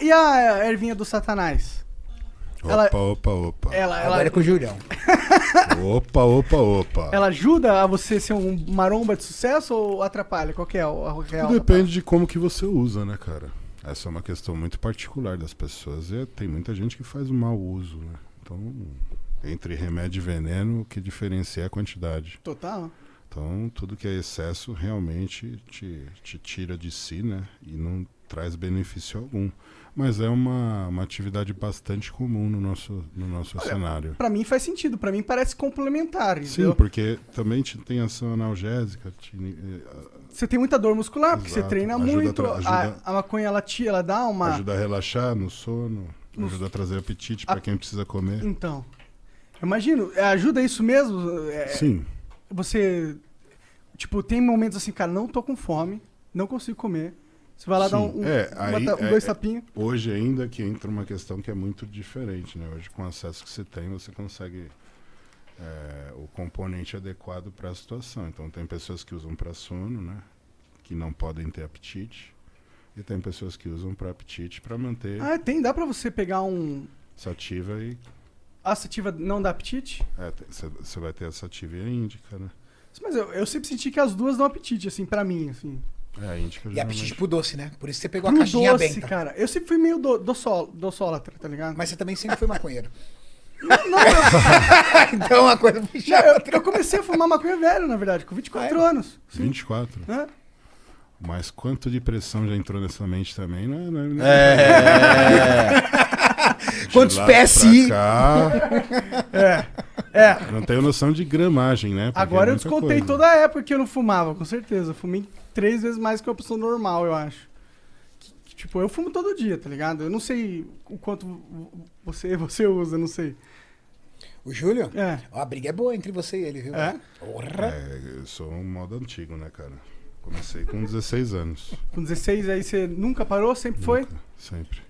E a ervinha do Satanás? Opa. Agora é com o Julião. Opa. Ela ajuda a você ser um maromba de sucesso ou atrapalha? Qual que é a real? Depende de como que você usa, né, cara? Essa é uma questão muito particular das pessoas. E tem muita gente que faz um mau uso, né? Então, entre remédio e veneno, o que diferencia é a quantidade. Total. Então, tudo que é excesso realmente te tira de si, né? E não traz benefício algum. Mas é uma atividade bastante comum no nosso cenário. Pra mim faz sentido, pra mim parece complementar, entendeu? Sim, porque também tem ação analgésica. Você tem muita dor muscular, porque você Exato. treina Ajuda muito. ajuda- A maconha, ela dá uma... Ajuda a relaxar no sono, ajuda a trazer apetite para quem precisa comer. Então, eu imagino, ajuda isso mesmo? Sim. Você, tipo, tem momentos assim, cara, não tô com fome, não consigo comer. Você vai lá dar dois tapinhos. Hoje ainda que entra uma questão que é muito diferente, né? Hoje com o acesso que você tem, você consegue o componente adequado para a situação. Então tem pessoas que usam para sono, né? Que não podem ter apetite. E tem pessoas que usam para apetite para manter Dá pra você pegar sativa e... A sativa não dá apetite? Você vai ter a sativa e a índica, né? Mas eu sempre senti que as duas dão apetite, assim, pra mim, assim. A índica E apetite pro doce, né? Por isso você pegou Pro a caixinha doce, benta. cara. Eu sempre fui meio doçólatra, tá ligado? Mas você também sempre foi maconheiro. Não, Então uma coisa puxa a outra. eu comecei a fumar maconha velho, na verdade, com 24 anos. Sim. 24. É. Mas quanto de pressão já entrou nessa mente também, né? Quantos De lá pra PSI? cá, É. não tenho noção de gramagem, né? Porque Agora é eu muita descontei coisa. toda a época que eu não fumava, com certeza. Eu fumei 3 vezes mais que uma pessoa normal, eu acho. Tipo, eu fumo todo dia, tá ligado? Eu não sei o quanto você usa, não sei. O Júlio? É. Ó, a briga é boa entre você e ele, viu? É? Porra. Eu sou um modo antigo, né, cara? Comecei com 16 anos. Com 16 aí você nunca parou? Sempre foi? Nunca, sempre.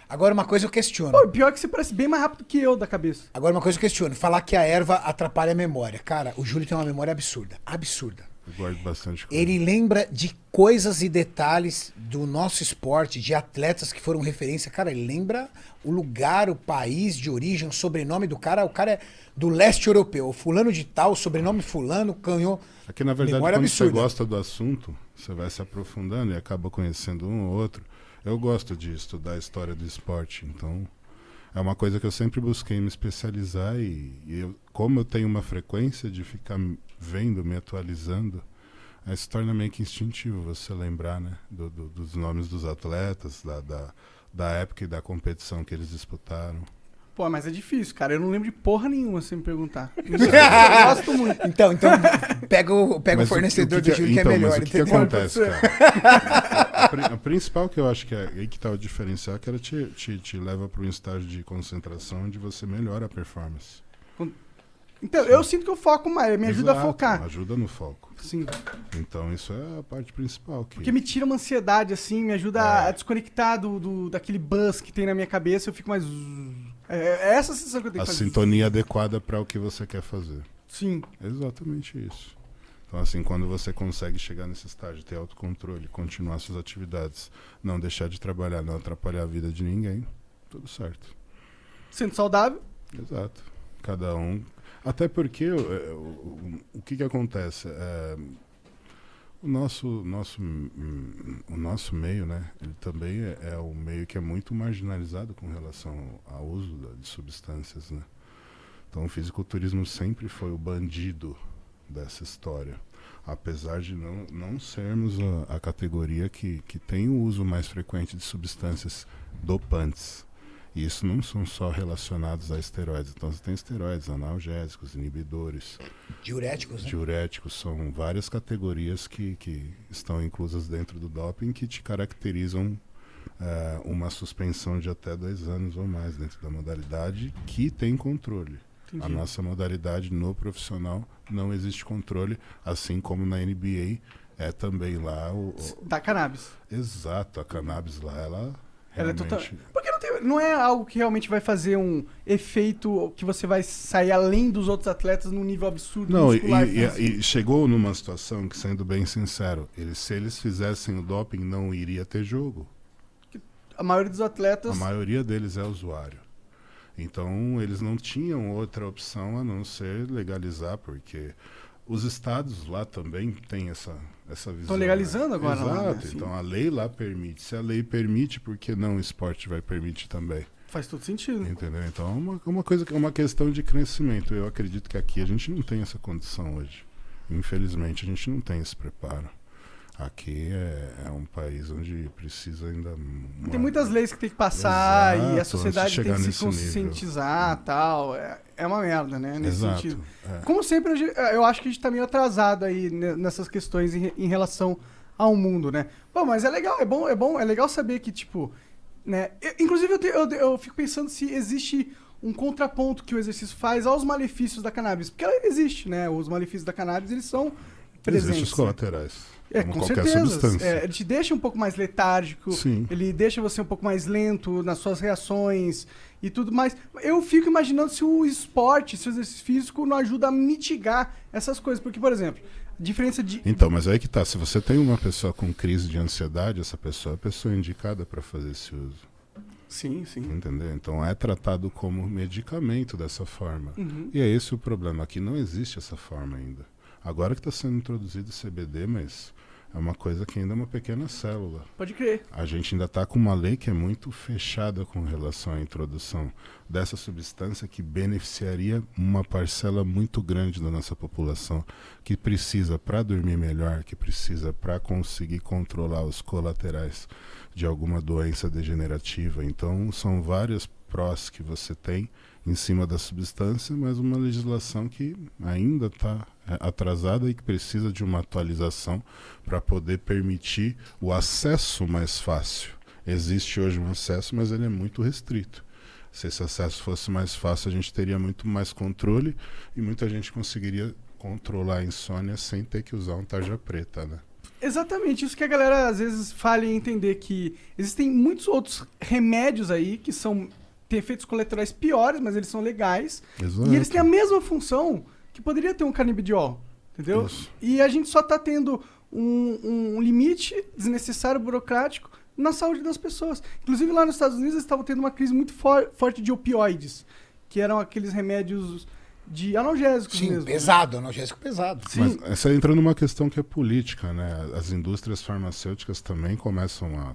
Agora uma coisa eu questiono. Pô, pior que você parece bem mais rápido que eu da cabeça. Agora uma coisa eu questiono. Falar que a erva atrapalha a memória. Cara, o Júlio tem uma memória absurda. Absurda. Eu guardo bastante coisa. Ele lembra de coisas e detalhes do nosso esporte, de atletas que foram referência. Cara, ele lembra o lugar, o país de origem, o sobrenome do cara. O cara é do leste europeu. Fulano de tal, sobrenome fulano, ganhou. Aqui, na verdade, Memória quando absurda. você gosta do assunto, você vai se aprofundando e acaba conhecendo um ou outro. Eu gosto de estudar a história do esporte, então é uma coisa que eu sempre busquei me especializar como eu tenho uma frequência de ficar vendo, me atualizando, aí se torna meio que instintivo você lembrar, né, dos nomes dos atletas, da época e da competição que eles disputaram. Pô, mas é difícil, cara. Eu não lembro de porra nenhuma, se me perguntar. Eu gosto muito. Então pega o Mas fornecedor o do Júlio que é melhor, mas o que entendeu? acontece, cara? A principal que eu acho que é aí que tá o diferencial, que ela te leva para um estágio de concentração onde você melhora a performance. Então, eu sinto que eu foco mais, me ajuda a Exato, focar. Ajuda no foco. Sim. Então isso é a parte principal. Porque me tira uma ansiedade, assim, me ajuda a desconectar daquele buzz que tem na minha cabeça, eu fico mais... É essa a sensação que eu tenho A que fazer. sintonia adequada para o que você quer fazer. Sim. Exatamente isso. Então, assim, quando você consegue chegar nesse estágio, ter autocontrole, continuar suas atividades, não deixar de trabalhar, não atrapalhar a vida de ninguém, tudo certo. Sendo saudável. Exato. Cada um. Até porque o que acontece? O nosso meio, né? Ele também é um meio que é muito marginalizado com relação ao uso de substâncias, né? Então o fisiculturismo sempre foi o bandido dessa história. Apesar de não sermos a categoria que tem o uso mais frequente de substâncias dopantes. E isso não são só relacionados a esteroides. Então você tem esteroides, analgésicos, inibidores. Diuréticos, né? Diuréticos são várias categorias que estão inclusas dentro do doping que te caracterizam uma suspensão de até 2 anos ou mais dentro da modalidade que tem controle. Entendi. A nossa modalidade no profissional não existe controle, assim como na NBA é também lá Da cannabis. Exato, a cannabis lá, ela é realmente... total... Porque não é algo que realmente vai fazer um efeito que você vai sair além dos outros atletas num nível absurdo Não, muscular. e chegou numa situação que, sendo bem sincero, se eles fizessem o doping, não iria ter jogo. a maioria dos A atletas... maioria deles é usuário. Então, eles não tinham outra opção a não ser legalizar, porque os estados lá também têm essa visão. Estão legalizando agora Exato. lá, né? Então, a lei lá permite. Se a lei permite, por que não o esporte vai permitir também? Faz todo sentido. Entendeu? Então, é uma questão de crescimento. Eu acredito que aqui a gente não tem essa condição hoje. Infelizmente, a gente não tem esse preparo. Aqui é um país onde precisa ainda... Tem muitas leis que tem que passar Exato, e a antes sociedade de tem chegar que se nesse conscientizar e tal. É uma merda, né? Nesse Exato. sentido. É. Como sempre, eu acho que a gente tá meio atrasado aí nessas questões em relação ao mundo, né? Bom, mas é legal, é legal saber que, tipo... né? Inclusive, eu fico pensando se existe um contraponto que o exercício faz aos malefícios da cannabis. Porque ela existe, né? Os malefícios da cannabis, eles são presentes. Existem os colaterais. Como com qualquer certeza. substância. Ele te deixa um pouco mais letárgico, Sim. ele deixa você um pouco mais lento nas suas reações e tudo mais. Eu fico imaginando se o esporte, se o exercício físico não ajuda a mitigar essas coisas. Porque, por exemplo, a diferença de... Então, mas aí que tá. Se você tem uma pessoa com crise de ansiedade, essa pessoa é a pessoa indicada para fazer esse uso. Sim, sim. Entendeu? Então é tratado como medicamento dessa forma. Uhum. E é esse o problema. Aqui não existe essa forma ainda. Agora que está sendo introduzido o CBD, mas é uma coisa que ainda é uma pequena célula. Pode crer. A gente ainda está com uma lei que é muito fechada com relação à introdução dessa substância que beneficiaria uma parcela muito grande da nossa população, que precisa para dormir melhor, que precisa para conseguir controlar os colaterais de alguma doença degenerativa. Então, são várias prós que você tem em cima da substância, mas uma legislação que ainda está atrasada e que precisa de uma atualização para poder permitir o acesso mais fácil. Existe hoje um acesso, mas ele é muito restrito. Se esse acesso fosse mais fácil, a gente teria muito mais controle e muita gente conseguiria controlar a insônia sem ter que usar um tarja preta, né? Exatamente, isso que a galera às vezes falha em entender, que existem muitos outros remédios aí que têm efeitos colaterais piores, mas eles são legais. Exato. E eles têm a mesma função que poderia ter um canabidiol, entendeu? Isso. E a gente só tá tendo um limite desnecessário, burocrático, na saúde das pessoas. Inclusive lá nos Estados Unidos eles estavam tendo uma crise muito forte de opioides, que eram aqueles remédios de analgésicos Sim, mesmo. pesado, analgésico pesado. Sim. Mas essa entra numa questão que é política, né? As indústrias farmacêuticas também começam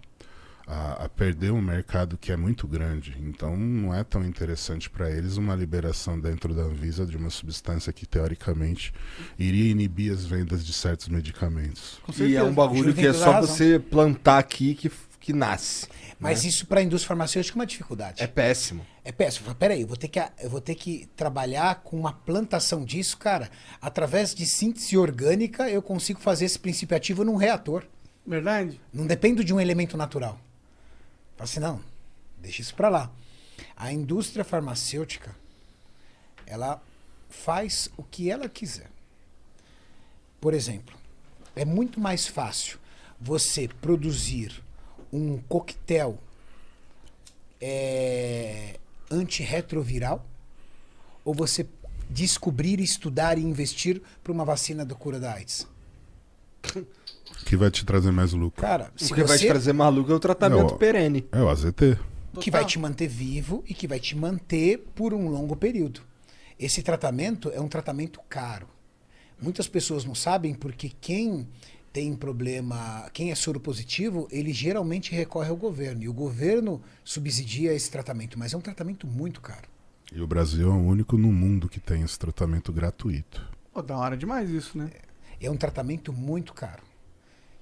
a perder um mercado que é muito grande. Então não é tão interessante para eles uma liberação dentro da Anvisa de uma substância que teoricamente iria inibir as vendas de certos medicamentos. Com E certeza. é um bagulho Júlio que tem é toda só a razão. você plantar aqui que nasce. Mas isso para a indústria farmacêutica é uma dificuldade. É péssimo. É péssimo. Fala, peraí, eu vou ter que trabalhar com uma plantação disso, cara. Através de síntese orgânica, eu consigo fazer esse princípio ativo num reator. Verdade? Não dependo de um elemento natural. Fala assim, não, deixa isso para lá. A indústria farmacêutica, ela faz o que ela quiser. Por exemplo, é muito mais fácil você produzir um coquetel antirretroviral ou você descobrir, estudar e investir para uma vacina da cura da AIDS? O que vai te trazer mais lucro? Cara, O se que vai te você trazer maluco é o tratamento Não, perene. É o AZT. que vai te manter vivo e que vai te manter por um longo período. Esse tratamento é um tratamento caro. Muitas pessoas não sabem porque quem tem problema, quem é soro positivo, ele geralmente recorre ao governo. E o governo subsidia esse tratamento, mas é um tratamento muito caro. E o Brasil é o único no mundo que tem esse tratamento gratuito. Pô, da hora demais isso, né? É um tratamento muito caro.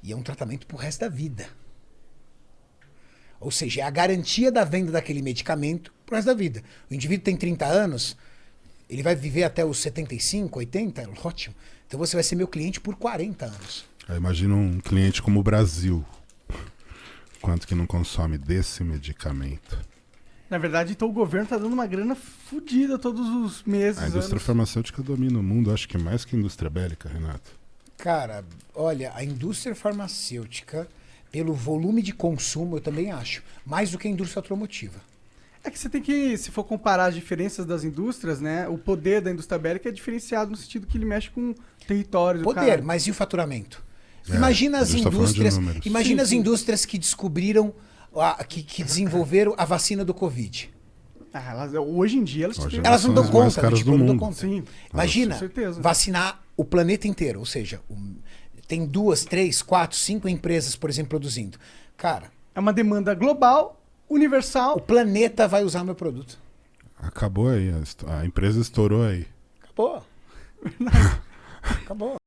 E é um tratamento pro resto da vida. Ou seja, é a garantia da venda daquele medicamento pro resto da vida. O indivíduo tem 30 anos, ele vai viver até os 75, 80, ótimo. Então você vai ser meu cliente por 40 anos. Aí imagina um cliente como o Brasil. Quanto que não consome desse medicamento? Na verdade, então o governo tá dando uma grana fodida todos os meses. A indústria anos. farmacêutica domina o mundo, acho que mais que a indústria bélica, Renato. Cara, olha, a indústria farmacêutica, pelo volume de consumo, eu também acho, mais do que a indústria automotiva. É que você tem que, se for comparar as diferenças das indústrias, né? O poder da indústria bélica é diferenciado no sentido que ele mexe com territórios. Poder, mas e o faturamento? É, Imagina a as gente tá falando de indústrias, números. imagina Sim, as sim. indústrias que descobriram que desenvolveram a vacina do Covid. Hoje em dia elas Hoje Elas não são dão as mais conta, caras tipo, do não dão mundo. conta. Sim. Imagina, Com certeza. vacinar o planeta inteiro. Ou seja, tem 2, 3, 4, 5 empresas, por exemplo, produzindo. Cara, É uma demanda global, universal. o planeta vai usar meu produto. Acabou aí, a empresa estourou aí. Acabou. Acabou.